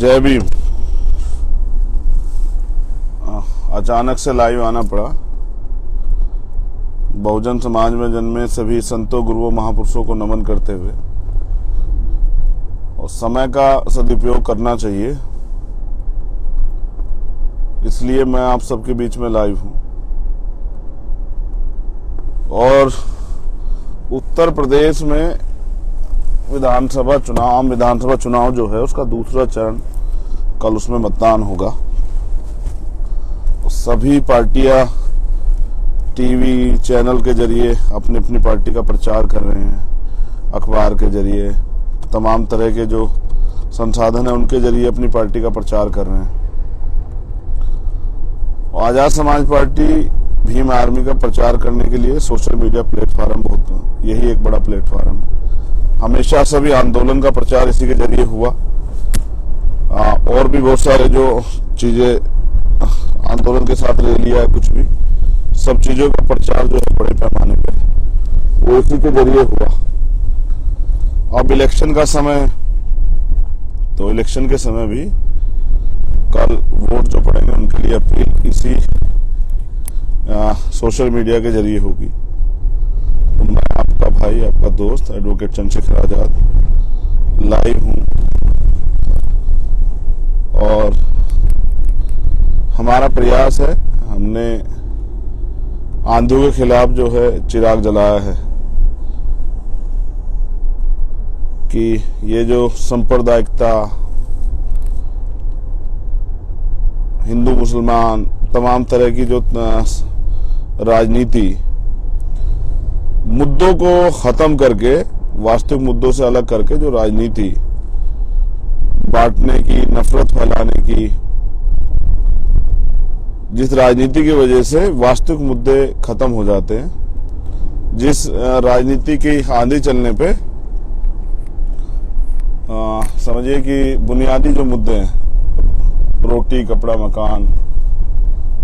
जय भीम। अचानक से लाइव आना पड़ा। बहुजन समाज में जन्मे सभी संतों, गुरुओं, महापुरुषों को नमन करते हुए, और समय का सदुपयोग करना चाहिए, इसलिए मैं आप सबके बीच में लाइव हूं। और उत्तर प्रदेश में विधानसभा चुनाव, आम विधानसभा चुनाव जो है उसका दूसरा चरण, कल उसमें मतदान होगा। सभी पार्टियां टीवी चैनल के जरिए अपनी अपनी पार्टी का प्रचार कर रहे हैं, अखबार के जरिए, तमाम तरह के जो संसाधन है उनके जरिए अपनी पार्टी का प्रचार कर रहे हैं। आजाद समाज पार्टी भीम आर्मी का प्रचार करने के लिए सोशल मीडिया प्लेटफॉर्म यही एक बड़ा प्लेटफॉर्म है। हमेशा सभी आंदोलन का प्रचार इसी के जरिए हुआ। और भी बहुत सारे जो चीजें आंदोलन के साथ रैलियां है, कुछ भी, सब चीजों का प्रचार जो है बड़े पैमाने पे वो इसी के जरिए हुआ। अब इलेक्शन का समय, तो इलेक्शन के समय भी कल वोट जो पड़ेंगे उनके लिए अपील इसी सोशल मीडिया के जरिए होगी। तो मैं आपका भाई, आपका दोस्त एडवोकेट चंद्रशेखर आजाद लाइव हूं, और हमारा प्रयास है, हमने आंधियों के खिलाफ जो है चिराग जलाया है कि ये जो सांप्रदायिकता, हिंदू मुसलमान, तमाम तरह की जो राजनीति, मुद्दों को खत्म करके, वास्तविक मुद्दों से अलग करके जो राजनीति बांटने की, नफरत फैलाने की, जिस राजनीति की वजह से वास्तविक मुद्दे खत्म हो जाते हैं, जिस राजनीति की आंधी चलने पे समझिए कि बुनियादी जो मुद्दे हैं, रोटी, कपड़ा, मकान,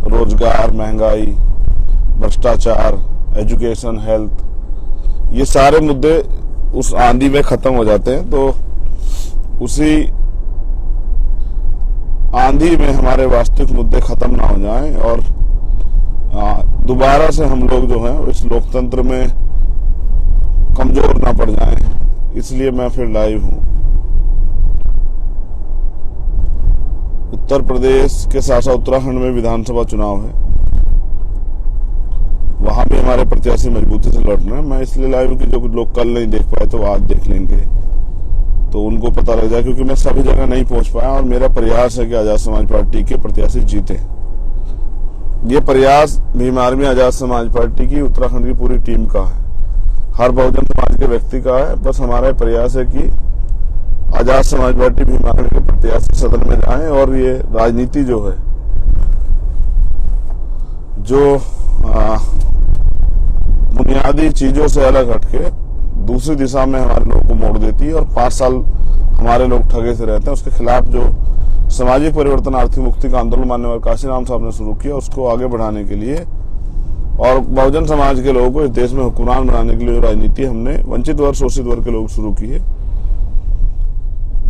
रोजगार, महंगाई, भ्रष्टाचार, एजुकेशन, हेल्थ, ये सारे मुद्दे उस आंधी में खत्म हो जाते हैं। तो उसी आंधी में हमारे वास्तविक मुद्दे खत्म ना हो जाएं और दोबारा से हम लोग जो हैं इस लोकतंत्र में कमजोर ना पड़ जाएं, इसलिए मैं फिर लाइव हूं। उत्तर प्रदेश के साथ साथ उत्तराखंड में विधानसभा चुनाव है, वहां भी हमारे प्रत्याशी मजबूती से लड़ रहे हैं। मैं इसलिए लाइव हूं कि जो लोग कल नहीं देख पाए तो आज देख लेंगे, तो उनको पता लग जाए, क्योंकि मैं सभी जगह नहीं पहुंच पाया और मेरा प्रयास है कि आजाद समाज पार्टी के प्रत्याशी जीते। ये प्रयास भीम आर्मी आजाद समाज पार्टी की, उत्तराखंड की पूरी टीम का है, हर बहुजन समाज के व्यक्ति का है। बस हमारा प्रयास है कि आजाद समाज पार्टी भीम आर्मी के प्रत्याशी सदन में जाएं और ये राजनीति जो है, जो बुनियादी चीजों से अलग हटके दूसरी दिशा में हमारे लोगों को मोड़ देती है और 5 साल हमारे लोग ठगे से रहते हैं, उसके खिलाफ जो सामाजिक परिवर्तन, आर्थिक मुक्ति का आंदोलन माननीय काशीराम साहब ने शुरू किया, उसको आगे बढ़ाने के लिए और बहुजन समाज के लोगों को इस देश में हुक्मरान बनाने के लिए जो राजनीति हमने वंचित वर्ग, शोषित वर्ग के लोग शुरू की है,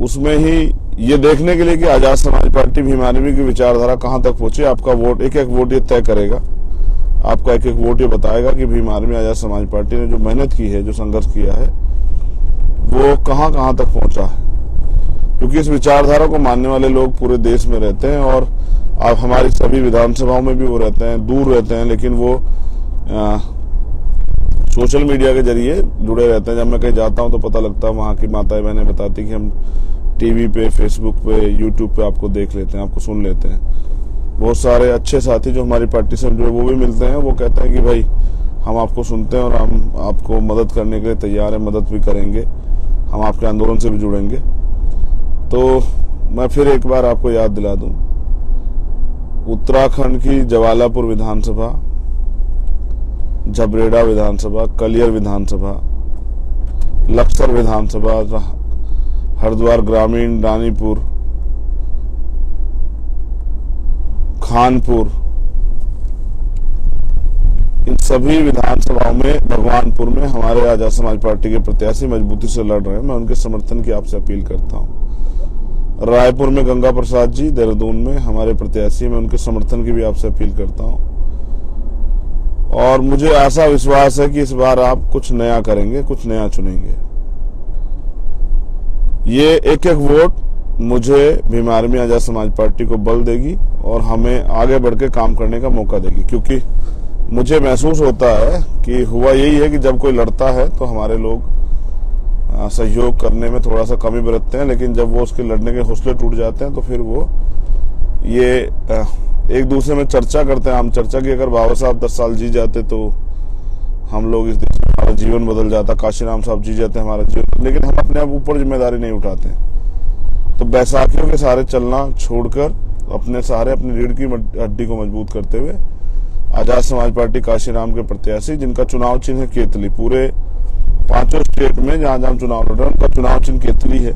उसमें ही ये देखने के लिए कि आजाद समाज पार्टी भीम आर्मी की विचारधारा कहां तक पहुंची। आपका वोट, एक एक वोट ये तय करेगा, आपका एक एक वोट ये बताएगा कि भीम आर्मी आजाद समाज पार्टी ने जो मेहनत की है, जो संघर्ष किया है, वो कहां कहां तक पहुंचा है। क्योंकि इस विचारधारा को मानने वाले लोग पूरे देश में रहते हैं और अब हमारी सभी विधानसभाओं में भी वो रहते हैं, दूर रहते हैं, लेकिन वो सोशल मीडिया के जरिए जुड़े रहते हैं। जब मैं कहीं जाता हूं तो पता लगता है, वहां की माताएं बहनें बताती कि हम टीवी पे, फेसबुक पे, यूट्यूब पे आपको देख लेते हैं, आपको सुन लेते हैं। बहुत सारे अच्छे साथी जो हमारी पार्टी से जुड़े वो भी मिलते हैं, वो कहते हैं कि भाई हम आपको सुनते हैं और हम आपको मदद करने के लिए तैयार हैं, मदद भी करेंगे, हम आपके आंदोलन से भी जुड़ेंगे। तो मैं फिर एक बार आपको याद दिला दूं, उत्तराखंड की जवालापुर विधानसभा, झबरेड़ा विधानसभा, कलियर विधानसभा, लक्सर विधानसभा, हरिद्वार ग्रामीण, रानीपुर, खानपुर, इन सभी विधानसभाओं में, भगवानपुर में हमारे आजाद समाज पार्टी के प्रत्याशी मजबूती से लड़ रहे हैं। मैं उनके समर्थन की आपसे अपील करता हूं। रायपुर में गंगा प्रसाद जी, देहरादून में हमारे प्रत्याशी, मैं उनके समर्थन की भी आपसे अपील करता हूं और मुझे आशा विश्वास है कि इस बार आप कुछ नया करेंगे, कुछ नया चुनेंगे। ये एक एक वोट मुझे भीम आर्मी आजाद समाज पार्टी को बल देगी और हमें आगे बढ़ के काम करने का मौका देगी, क्योंकि मुझे महसूस होता है कि हुआ यही है कि जब कोई लड़ता है तो हमारे लोग सहयोग करने में थोड़ा सा कमी बरतते हैं, लेकिन जब वो उसके लड़ने के हौसले टूट जाते हैं तो फिर वो ये एक दूसरे में चर्चा करते हैं। हम चर्चा की, अगर बाबा साहब 10 साल जी जाते तो हम लोग इस देश में, हमारा जीवन बदल जाता, काशीराम साहब जी जाते हमारा जीवन, लेकिन हम अपने आप ऊपर जिम्मेदारी नहीं उठाते। तो बैसाखियों के सहारे चलना छोड़कर अपने सहारे अपनी रीढ़ की हड्डी को मजबूत करते हुए आजाद समाज पार्टी काशीराम के प्रत्याशी, जिनका चुनाव चिन्ह है केतली, पूरे 5 स्टेट में जहां जहां चुनाव लड़ रहे हैं उनका चुनाव चिन्ह केतली है।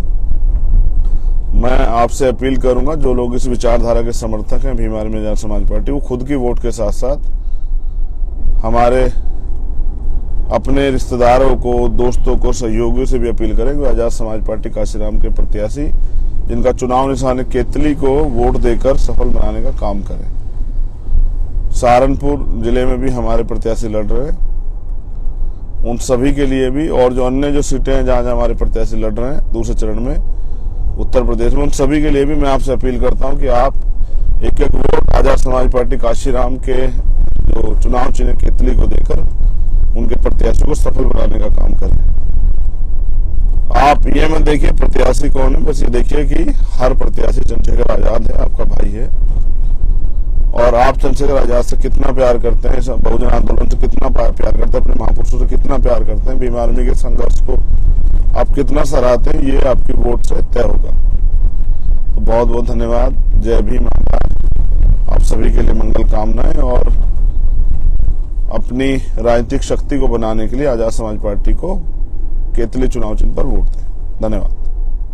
मैं आपसे अपील करूंगा, जो लोग इस विचारधारा के समर्थक हैं भीम आर्मी आजाद समाज पार्टी, वो खुद की वोट के साथ साथ हमारे अपने रिश्तेदारों को, दोस्तों को, सहयोगियों से भी अपील करें कि आजाद समाज पार्टी काशीराम के प्रत्याशी, जिनका चुनाव निशान है केतली, को वोट देकर सफल बनाने का काम करें। सहारनपुर जिले में भी हमारे प्रत्याशी लड़ रहे हैं, उन सभी के लिए भी, और जो अन्य जो सीटें हैं जहां जहां हमारे प्रत्याशी लड़ रहे हैं दूसरे चरण में उत्तर प्रदेश में, उन सभी के लिए भी मैं आपसे अपील करता हूं कि आप एक एक वोट आजाद समाज पार्टी काशीराम के जो चुनाव चिन्ह केतली को देकर उनके प्रत्याशी को सफल बनाने का काम करें। आप ये मत देखिए प्रत्याशी कौन है, बस ये देखिए कि हर प्रत्याशी चंद्रशेखर आजाद है, आपका भाई है, और आप चंद्रशेखर आजाद से कितना प्यार करते हैं, बहुजन आंदोलन से कितना प्यार करते हैं, अपने महापुरुषों से कितना प्यार करते हैं, भीम आर्मी के संघर्ष को आप कितना सराहते हैं, ये आपकी वोट से तय होगा। तो बहुत बहुत धन्यवाद। जय भीम। आप सभी के लिए मंगल कामनाएं और अपनी राजनीतिक शक्ति को बनाने के लिए आजाद समाज पार्टी को केतली चुनाव चिन्ह पर वोट दें। धन्यवाद।